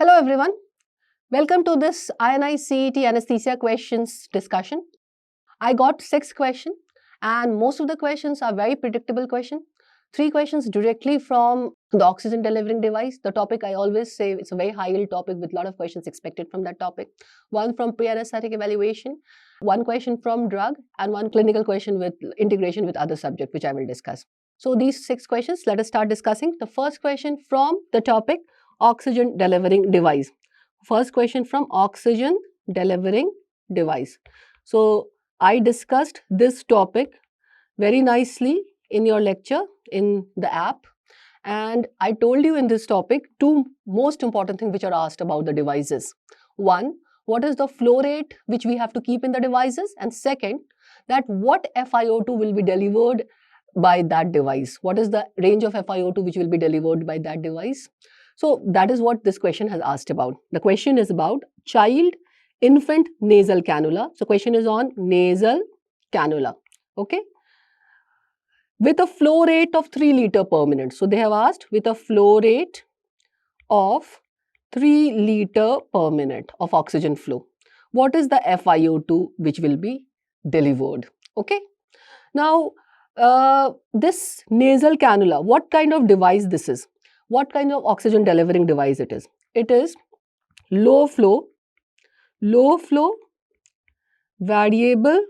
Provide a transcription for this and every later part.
Hello everyone, welcome to this INI-CET Anesthesia Questions discussion. I got 6 questions and most of the questions are very predictable questions. 3 questions directly from the oxygen delivering device. The topic I always say it's a very high yield topic with a lot of questions expected from that topic. 1 from pre-anesthetic evaluation, 1 question from drug and 1 clinical question with integration with other subject which I will discuss. So these 6 questions, let us start discussing. The first question from the topic oxygen delivering device. First question from oxygen delivering device. So I discussed this topic very nicely in your lecture in the app, and I told you in this topic 2 most important things which are asked about the devices. 1, what is the flow rate which we have to keep in the devices, and second, that what FiO2 will be delivered by that device. What is the range of FiO2 which will be delivered by that device? So that is what this question has asked about. The question is about child infant nasal cannula. So question is on nasal cannula. Okay. With a flow rate of 3 liter per minute. So they have asked with a flow rate of 3 liter per minute of oxygen flow. What is the FiO2 which will be delivered? Okay. Now this nasal cannula, what kind of device this is? What kind of oxygen delivering device it is? It is low flow, variable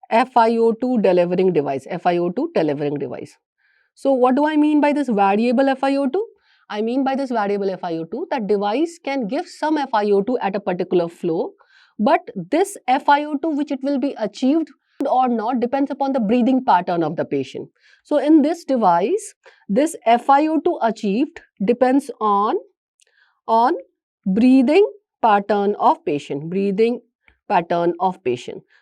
FiO2 delivering device, FiO2 delivering device. So what do I mean by this variable FiO2? I mean by this variable FiO2 that device can give some FiO2 at a particular flow, but this FiO2 which it will be achieved or not depends upon the breathing pattern of the patient. So in this device, this FiO2 achieved depends on breathing pattern of patient,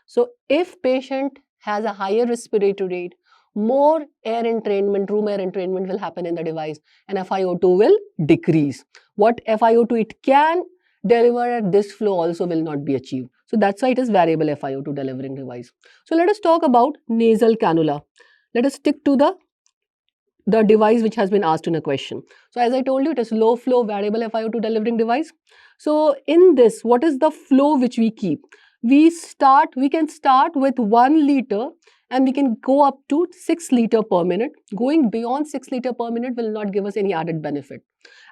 So if patient has a higher respiratory rate, more air entrainment, room air entrainment will happen in the device and FiO2 will decrease. What FiO2 it can deliver at this flow also will not be achieved. So that's why it is variable FiO2 delivering device. So let us talk about nasal cannula. Let us stick to the device which has been asked in a question. So as I told you, it is low flow variable FiO2 delivering device. So in this, what is the flow which we keep? We can start with 1 liter and we can go up to 6 liter per minute. Going beyond 6 liter per minute will not give us any added benefit.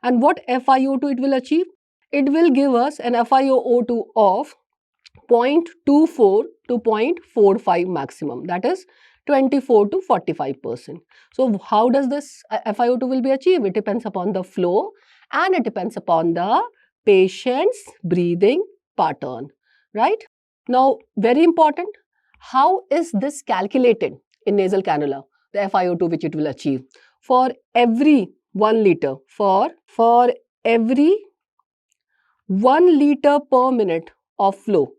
And what FiO2 it will achieve? It will give us an FiO2 of 0.24 to 0.45 maximum, that is 24 to 45%. So how does this FiO2 will be achieved? It depends upon the flow and it depends upon the patient's breathing pattern, right? Now, very important, how is this calculated in nasal cannula, the FiO2 which it will achieve? For every 1 liter, for every 1 liter per minute of flow,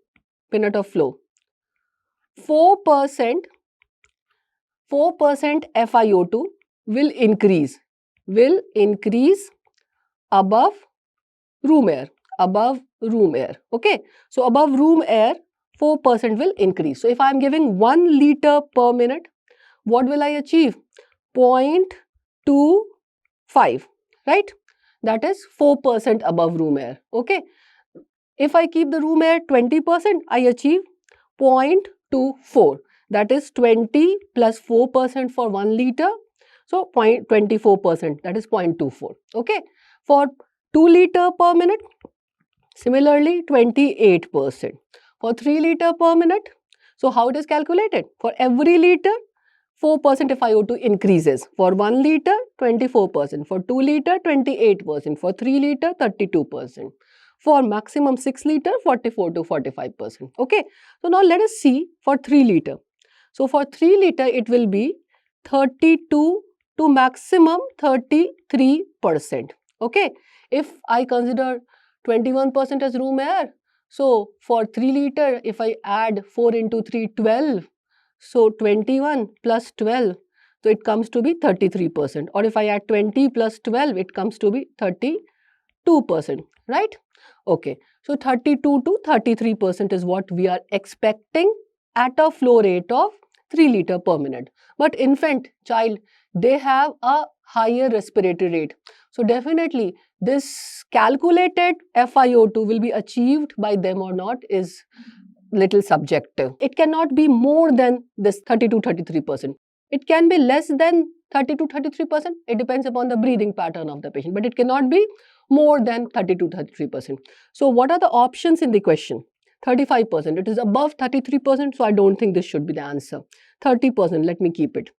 4% FiO2 will increase above room air, okay. So above room air 4% will increase. So if I am giving 1 liter per minute, what will I achieve? 0.25, right? That is 4% above room air, okay. If I keep the room air 20%, I achieve 0.24. That is 20 plus 4% for 1 liter. So 0.24%, that is 0.24. Okay. For 2 liter per minute, similarly 28%. For 3 liter per minute, so how it is calculated? For every liter, 4% FiO2 increases. For 1 liter, 24%. For 2 liter, 28%. For 3 liter, 32%. For maximum 6 liter, 44 to 45%. Okay. So now let us see for 3 liter. So for 3 liter, it will be 32 to maximum 33%. Okay. If I consider 21% as room air, so for 3 liter, if I add 4 into 3, 12. So 21 plus 12, so it comes to be 33%. Or if I add 20 plus 12, it comes to be 32%, right? Okay, so 32 to 33% is what we are expecting at a flow rate of 3 liter per minute. But infant child they have a higher respiratory rate. So definitely this calculated FiO2 will be achieved by them or not is little subjective. It cannot be more than this 30 to 33%. It can be less than 30 to 33%. It depends upon the breathing pattern of the patient, but it cannot be more than 30 to 33%. So what are the options in the question? 35%. It is above 33%, so I don't think this should be the answer. 30%, let me keep it.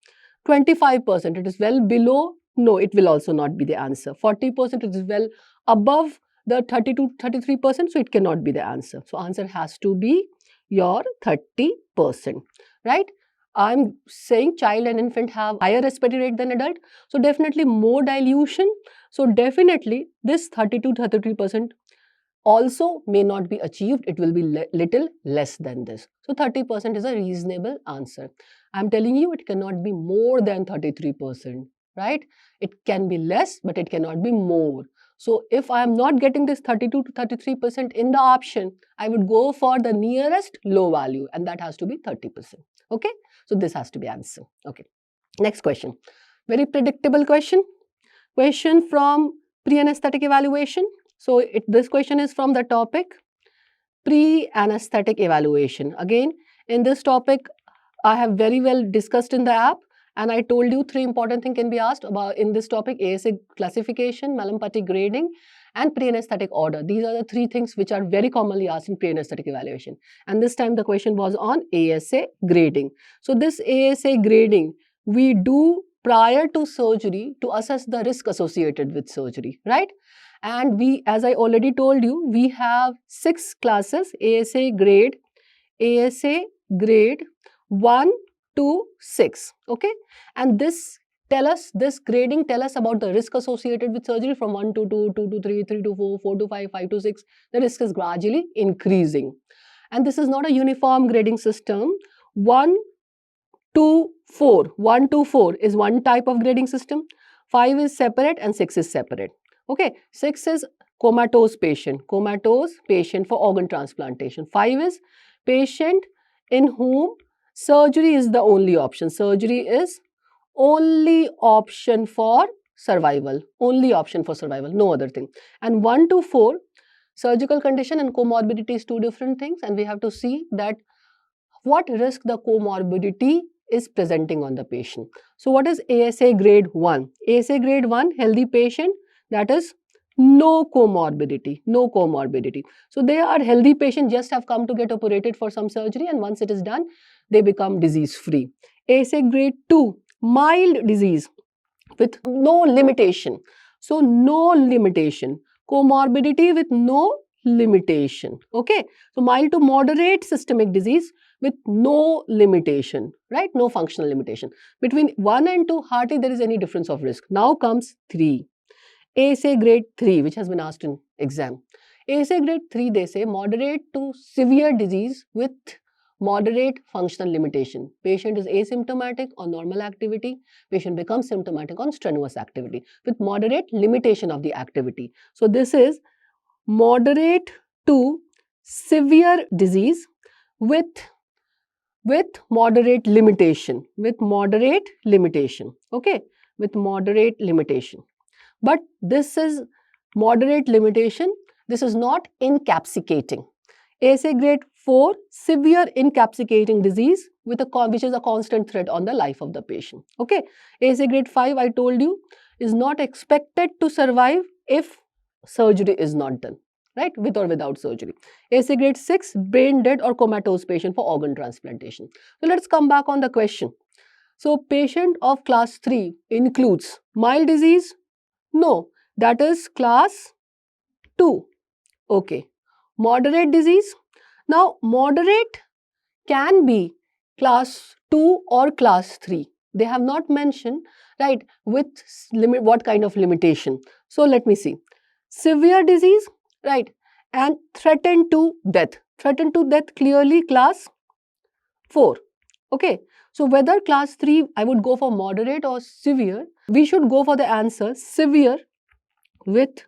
25%, it is well below. No, it will also not be the answer. 40%, it is well above the 30 to 33%, so it cannot be the answer. So answer has to be your 30%, right? I'm saying child and infant have higher respiratory rate than adult, so definitely more dilution. So definitely this 30 to 33% also may not be achieved. It will be little less than this. So 30% is a reasonable answer. I'm telling you, it cannot be more than 33%, right? It can be less, but it cannot be more. So if I am not getting this 32 to 33% in the option, I would go for the nearest low value, and that has to be 30%. Okay, so this has to be answer. Okay, next question. Very predictable question. Question from pre-anesthetic evaluation. So this question is from the topic pre-anesthetic evaluation. Again, in this topic, I have very well discussed in the app, and I told you 3 important things can be asked about in this topic: ASA classification, Mallampati grading, and pre-anesthetic order. These are the 3 things which are very commonly asked in pre-anesthetic evaluation. And this time the question was on ASA grading. So this ASA grading we do prior to surgery to assess the risk associated with surgery, right? And we, as I already told you, we have 6 classes: ASA grade 1 to 6. Okay, and this grading tell us about the risk associated with surgery from 1 to 2, 2 to 3, 3 to 4, 4 to 5, 5 to 6. The risk is gradually increasing. And this is not a uniform grading system. 1 to 4 is one type of grading system. 5 is separate and 6 is separate. Okay, 6 is comatose patient for organ transplantation. 5 is patient in whom surgery is the only option. Surgery is only option for survival. Only option for survival, no other thing. And 1 to 4, surgical condition and comorbidity is 2 different things, and we have to see that what risk the comorbidity is presenting on the patient. So what is ASA grade 1? ASA grade 1, healthy patient, that is no comorbidity, no comorbidity. So they are healthy patient, just have come to get operated for some surgery, and once it is done, they become disease free. ASA grade 2, mild disease with no limitation. So no limitation, comorbidity with no limitation. Okay, so mild to moderate systemic disease with no limitation, right? No functional limitation. Between 1 and 2, hardly there is any difference of risk. Now comes 3. ASA grade 3, which has been asked in exam. ASA grade 3, they say moderate to severe disease with moderate functional limitation. Patient is asymptomatic on normal activity. Patient becomes symptomatic on strenuous activity with moderate limitation of the activity. So this is moderate to severe disease with moderate limitation, okay, with moderate limitation. But this is moderate limitation, this is not incapsulating. ASA grade 4, severe incapsulating disease with which is a constant threat on the life of the patient. Okay, ASA grade 5, I told you, is not expected to survive if surgery is not done, right, with or without surgery. ASA grade 6, brain dead or comatose patient for organ transplantation. So let's come back on the question. So patient of class 3 includes mild disease? No, that is class 2. Okay. Moderate disease? Now, moderate can be class 2 or class 3. They have not mentioned, right, with what kind of limitation. So, let me see. Severe disease, right, and threatened to death. Threatened to death, clearly class 4. Okay. So, whether class 3, I would go for moderate or severe. We should go for the answer severe with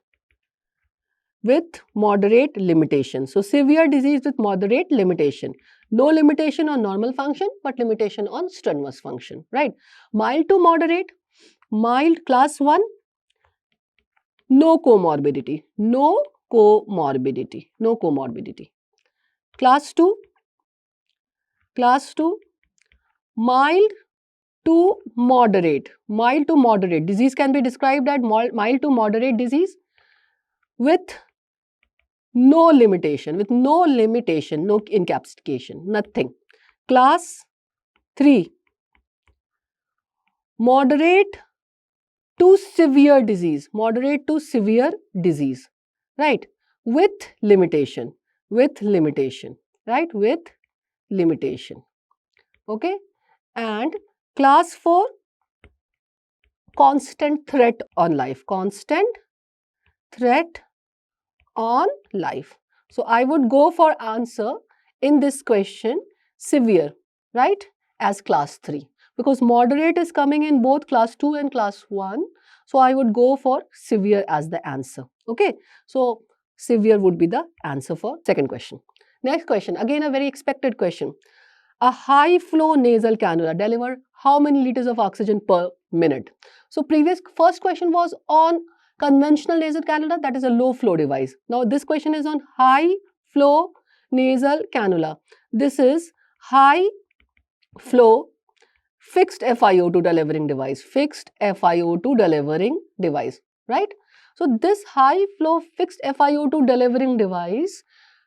moderate limitation. So, severe disease with moderate limitation. No limitation on normal function, but limitation on strenuous function, right? Mild to moderate, mild. Class 1, no comorbidity. No comorbidity. No comorbidity. Class 2, mild to moderate. Mild to moderate. Disease can be described as mild to moderate disease with no limitation, no incapacitation, nothing. Class 3, moderate to severe disease, right, with limitation, right, with limitation. Okay, and class 4, constant threat on life, So I would go for answer in this question severe, right, as class 3, because moderate is coming in both class 2 and class 1. So I would go for severe as the answer. Okay, so severe would be the answer for second question. Next question, again a very expected question. A high flow nasal cannula deliver how many liters of oxygen per minute? So first question was on conventional nasal cannula, that is a low flow device. Now this question is on high flow nasal cannula. This is high flow fixed FiO2 delivering device, right? So this high flow fixed FiO2 delivering device,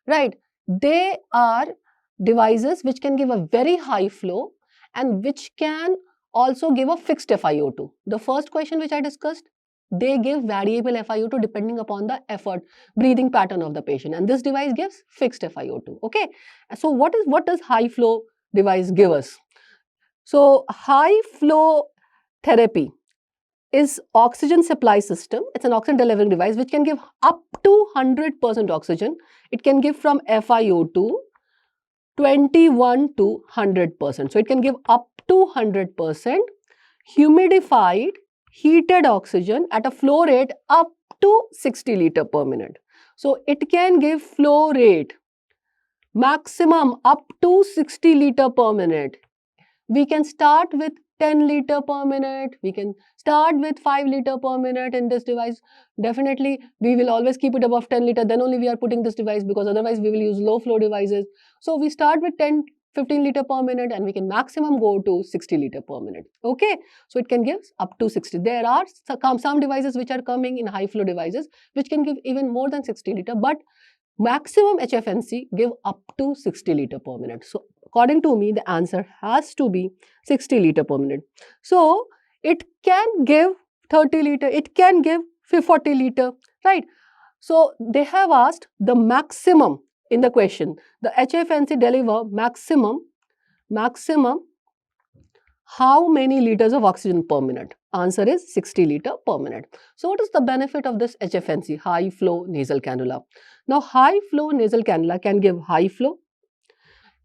right, they are devices which can give a very high flow and which can also give a fixed FiO2. The first question which I discussed, they give variable FiO2 depending upon the breathing pattern of the patient, and this device gives fixed FiO2. Okay, so what does high flow device give us? So high flow therapy is oxygen supply system. It's an oxygen delivering device which can give up to 100% oxygen. It can give from FiO2 21 to 100%. So it can give up to 100% humidified heated oxygen at a flow rate up to 60 liter per minute. So it can give flow rate maximum up to 60 liter per minute. We can start with 10 liter per minute. We can start with 5 liter per minute in this device. Definitely, we will always keep it above 10 liter. Then only we are putting this device, because otherwise we will use low flow devices. So we start with 10-15 liter per minute and we can maximum go to 60 liter per minute. Okay, so it can give up to 60. There are some devices which are coming in high flow devices which can give even more than 60 liter, but maximum HFNC give up to 60 liter per minute. So according to me, the answer has to be 60 liter per minute. So it can give 30 liter, it can give 40 liter, right? So they have asked the maximum in the question. The HFNC deliver maximum how many liters of oxygen per minute? Answer is 60 liter per minute. So what is the benefit of this HFNC, high flow nasal cannula? Now high flow nasal cannula can give high flow.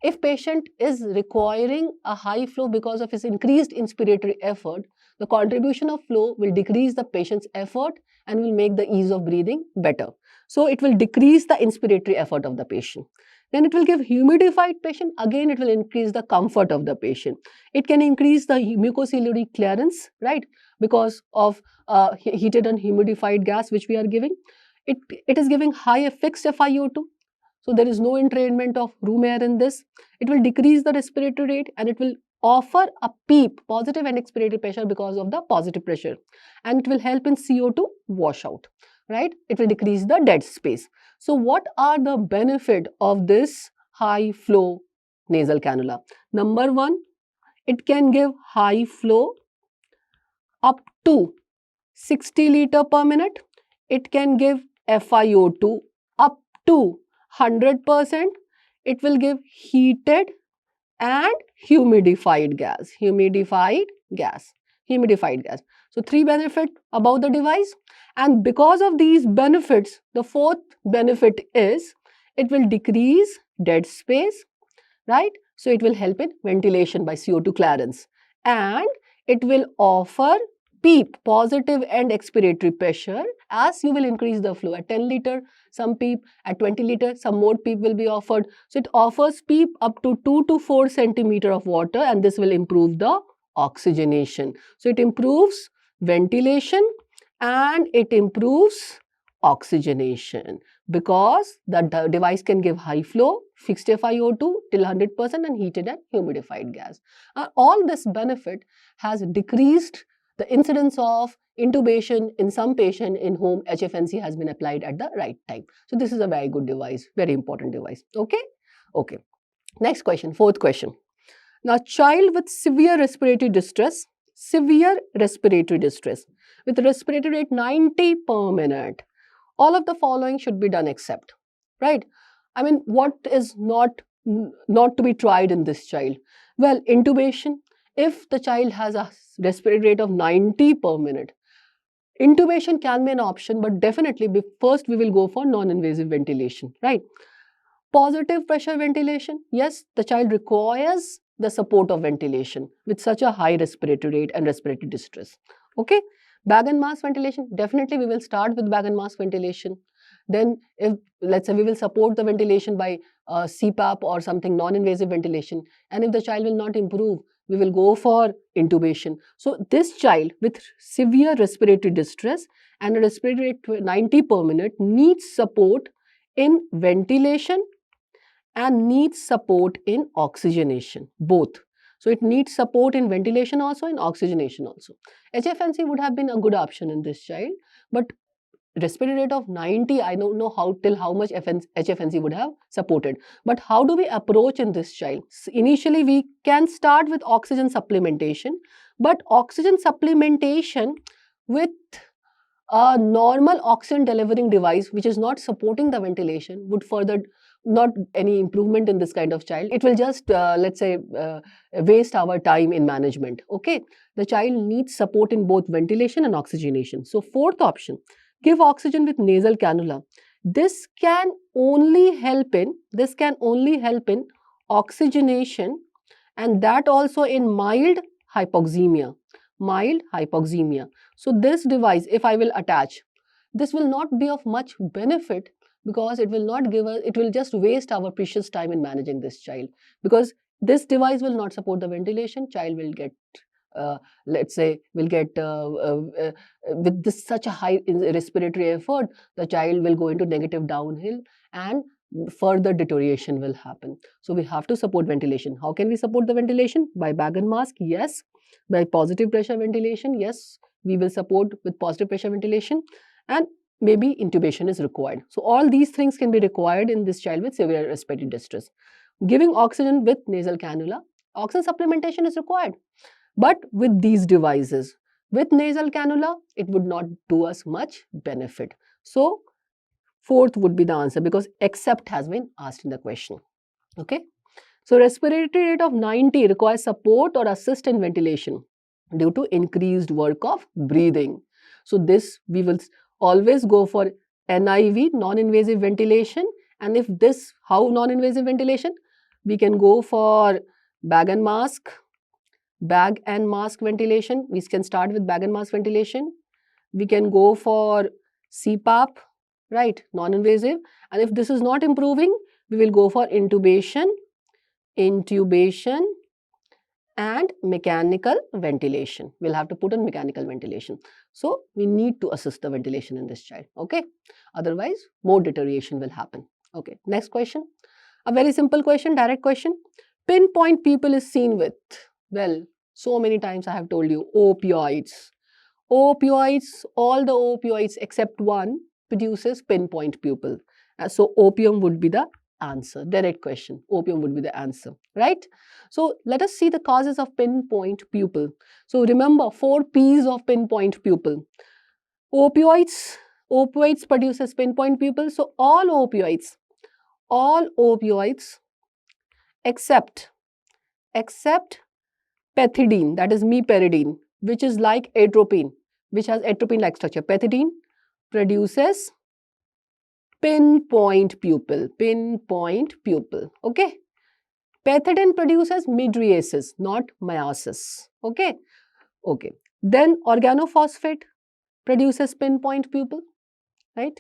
If patient is requiring a high flow because of his increased inspiratory effort, the contribution of flow will decrease the patient's effort and will make the ease of breathing better. So it will decrease the inspiratory effort of the patient. Then it will give humidified patient. Again, it will increase the comfort of the patient. It can increase the mucociliary clearance, right? Because of heated and humidified gas which we are giving. It is giving high fixed FiO2. So there is no entrainment of room air in this. It will decrease the respiratory rate and it will offer a PEEP, positive and expiratory pressure, because of the positive pressure. And it will help in CO2 washout, right? It will decrease the dead space. So what are the benefit of this high flow nasal cannula? Number 1, it can give high flow up to 60 liter per minute. It can give FiO2 up to 100%. It will give heated and humidified gas. So 3 benefits about the device, and because of these benefits, the 4th benefit is it will decrease dead space, right? So it will help in ventilation by CO2 clearance, and it will offer PEEP, positive and expiratory pressure, as you will increase the flow. At 10 liter, some PEEP, at 20 liter, some more PEEP will be offered. So it offers PEEP up to 2 to 4 centimeter of water, and this will improve the oxygenation. So it improves ventilation and it improves oxygenation, because the device can give high flow, fixed FiO2 till 100% and heated and humidified gas. All this benefit has decreased the incidence of intubation in some patient in whom HFNC has been applied at the right time. So this is a very good device, very important device. Okay. Okay. Next question, fourth question. Now, child with severe respiratory distress with respiratory rate 90 per minute. All of the following should be done except, right? I mean, what is not to be tried in this child? Well, intubation. If the child has a respiratory rate of 90 per minute, intubation can be an option, but definitely first we will go for non-invasive ventilation, right? Positive pressure ventilation. Yes, the child requires the support of ventilation with such a high respiratory rate and respiratory distress. Okay. Bag and mask ventilation. Definitely we will start with bag and mask ventilation. Then if, let's say, we will support the ventilation by CPAP or something non-invasive ventilation. And if the child will not improve, we will go for intubation. So this child with severe respiratory distress and a respiratory rate 90 per minute needs support in ventilation and needs support in oxygenation, both. So it needs support in ventilation also, in oxygenation also. HFNC would have been a good option in this child, but respiratory rate of 90, I don't know how much HFNC would have supported. But how do we approach in this child? So initially, we can start with oxygen supplementation, but oxygen supplementation with a normal oxygen delivering device which is not supporting the ventilation would further not any improvement in this kind of child. It will just let's say waste our time in management. Okay, the child needs support in both ventilation and oxygenation. So fourth option, give oxygen with nasal cannula. This can only help in oxygenation, and that also in mild hypoxemia. So this device, if I will attach, this will not be of much benefit, because it will not give us, it will just waste our precious time in managing this child, because this device will not support the ventilation. Child will get let's say with this such a high respiratory effort, the child will go into negative downhill and further deterioration will happen. So we have to support ventilation. How can we support the ventilation? By bag and mask, yes. By positive pressure ventilation, yes, we will support with positive pressure ventilation, and maybe intubation is required. So all these things can be required in this child with severe respiratory distress. Giving oxygen with nasal cannula, oxygen supplementation is required, but with these devices, with nasal cannula, it would not do us much benefit. So fourth would be the answer, because except has been asked in the question. Okay. So respiratory rate of 90 requires support or assist in ventilation due to increased work of breathing. So this we will always go for NIV, non-invasive ventilation. And if this, how non-invasive ventilation? We can go for bag and mask ventilation. We can start with bag and mask ventilation. We can go for CPAP, right, non-invasive. And if this is not improving, we will go for intubation and mechanical ventilation. We'll have to put on mechanical ventilation. So we need to assist the ventilation in this child. Okay. Otherwise, more deterioration will happen. Okay. Next question. A very simple question, direct question. Pinpoint pupil is seen with, well, so many times I have told you, opioids. Opioids, all the opioids except one produces pinpoint pupil. So opium would be the answer. Direct question. Opium would be the answer, right? So let us see the causes of pinpoint pupil. So remember 4 P's of pinpoint pupil. Opioids produces pinpoint pupil. So all opioids except pethidine, that is meperidine, which is like atropine, which has atropine-like structure. Pethidine produces pinpoint pupil. Okay. Pethidine produces mydriasis, not myiasis. Okay. Okay. Then organophosphate produces pinpoint pupil, right?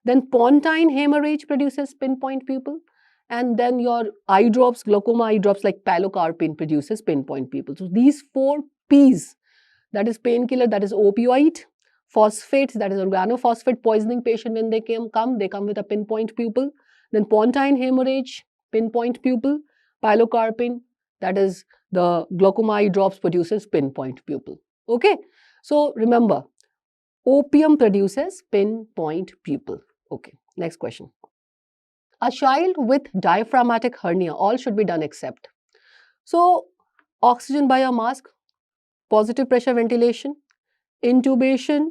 Then pontine hemorrhage produces pinpoint pupil. And then your eye drops, glaucoma eye drops like pilocarpine produces pinpoint pupil. So these 4 P's that is painkiller, that is opioid. Phosphates, that is organophosphate poisoning patient, when they come with a pinpoint pupil. Then pontine hemorrhage, pinpoint pupil. Pilocarpine, that is the glaucoma eye drops, produces pinpoint pupil. Okay, so remember, opium produces pinpoint pupil. Okay, next question. A child with diaphragmatic hernia, all should be done except. So, oxygen by a mask, positive pressure ventilation, intubation,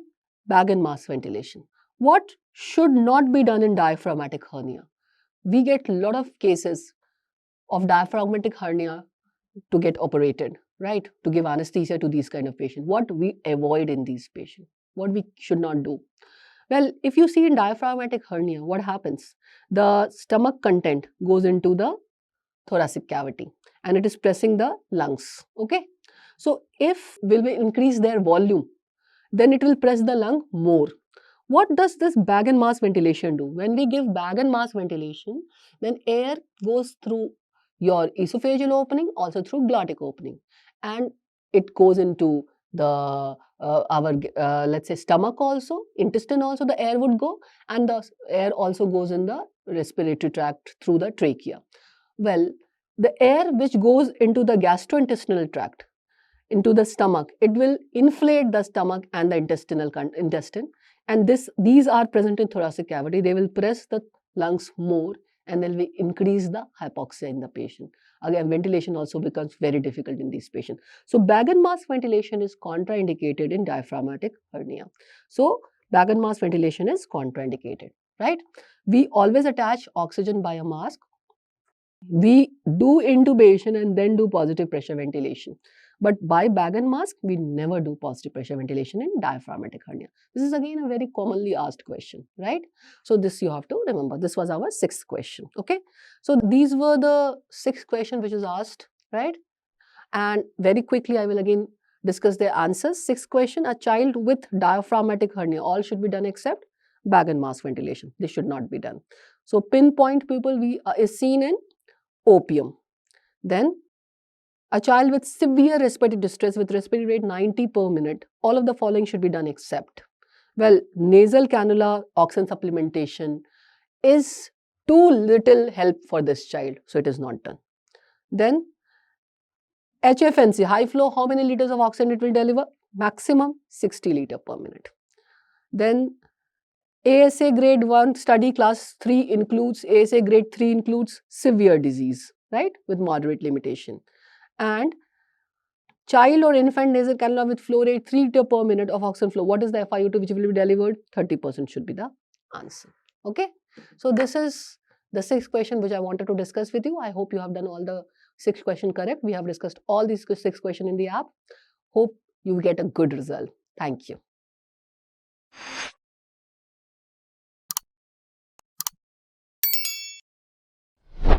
bag and mask ventilation. What should not be done in diaphragmatic hernia? We get a lot of cases of diaphragmatic hernia to get operated, right? To give anesthesia to these kind of patients. What we avoid in these patients? What we should not do? Well, if you see in diaphragmatic hernia, what happens? The stomach content goes into the thoracic cavity and it is pressing the lungs. Okay. So if we will increase their volume, then it will press the lung more. What does this bag and mask ventilation do? When we give bag and mask ventilation, then air goes through your esophageal opening, also through glottic opening, and it goes into the our let's say stomach also, intestine also, the air would go, and the air also goes in the respiratory tract through the trachea. Well, the air which goes into the gastrointestinal tract, into the stomach, it will inflate the stomach and the intestine, and these are present in thoracic cavity. They will press the lungs more and then we increase the hypoxia in the patient. Again, ventilation also becomes very difficult in these patients. So bag and mask ventilation is contraindicated in diaphragmatic hernia. So bag and mask ventilation is contraindicated, right? We always attach oxygen by a mask. We do intubation and then do positive pressure ventilation. But by bag and mask, we never do positive pressure ventilation in diaphragmatic hernia. This is again a very commonly asked question, right? So this you have to remember. This was our 6th question, okay? So these were the 6 questions which was asked, right? And very quickly, I will again discuss their answers. 6th question, a child with diaphragmatic hernia, all should be done except bag and mask ventilation. This should not be done. So pinpoint pupil is seen in opium. Then a child with severe respiratory distress with respiratory rate 90 per minute, all of the following should be done except. Well, nasal cannula oxygen supplementation is too little help for this child, so it is not done. Then HFNC, high flow, how many liters of oxygen it will deliver? Maximum 60 liter per minute. Then ASA grade 1 study class 3 includes, ASA grade 3 includes severe disease, right, with moderate limitation. And child or infant nasal cannula with flow rate 3 liter per minute of oxygen flow. What is the FiO2 which will be delivered? 30% should be the answer. Okay. So this is the 6th question which I wanted to discuss with you. I hope you have done all the 6 questions correct. We have discussed all these 6 questions in the app. Hope you get a good result. Thank you.